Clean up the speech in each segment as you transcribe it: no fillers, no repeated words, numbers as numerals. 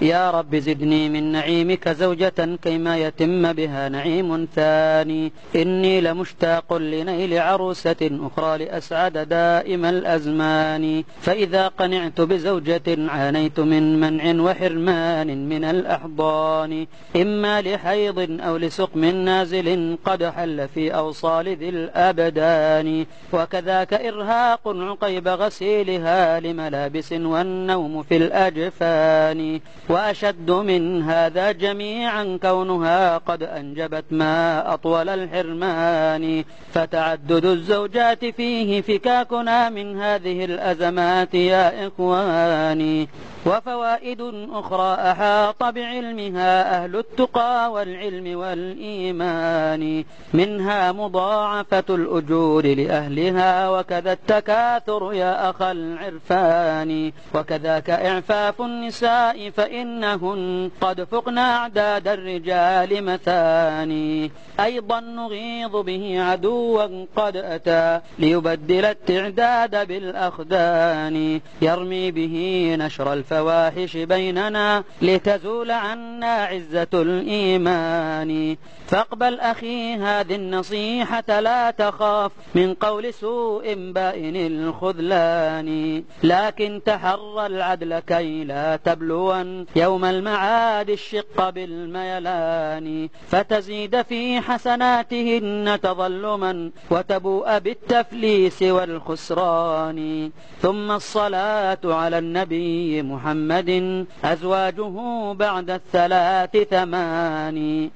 يا رب زدني من نعيمك زوجة كيما يتم بها نعيم ثاني. إني لمشتاق لنيل عروسة أخرى لأسعد دائم الأزمان. فإذا قنعت بزوجة عانيت من منع وحرمان من الأحضان، إما لحيض أو لسقم نازل قد حل في أوصال ذي الأبدان. وكذاك إرهاق عقيب غسيلها لملابس والنوم في الأجفان. وأشد من هذا جميعا كونها قد أنجبت ما أطول الحرمان. فتعدد الزوجات فيه فكاكنا من هذه الأزمات يا إخواني. وفوائد أخرى أحاط بعلمها أهل التقى والعلم والإيمان، منها مضاعفة الأجور لأهلها، وكذا التكاثر يا أخ العرفان. وكذاك إعفاف النساء فإنهن قد فقن أعداد الرجال مثاني. أيضا نغيظ به عدوا قد أتى ليبدل التعداد بالأخدان، يرمي به نشر الفواحش بيننا لتزول عنا عزة الإيمان. فاقبل أخي هذه النصيحة لا تخاف من قول سوء بائن الخذلان، لكن تحرى العدل كي لا تبلوا يوم المعاد الشق بالميلان. فتزيد في حسناتهن تظلما وتبوء بالتفليس والخسران. ثم الصلاة على النبي محمد أزواجه بعد الثلاث ثمان،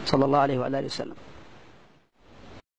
صلى الله عليه وعلى آله وسلم.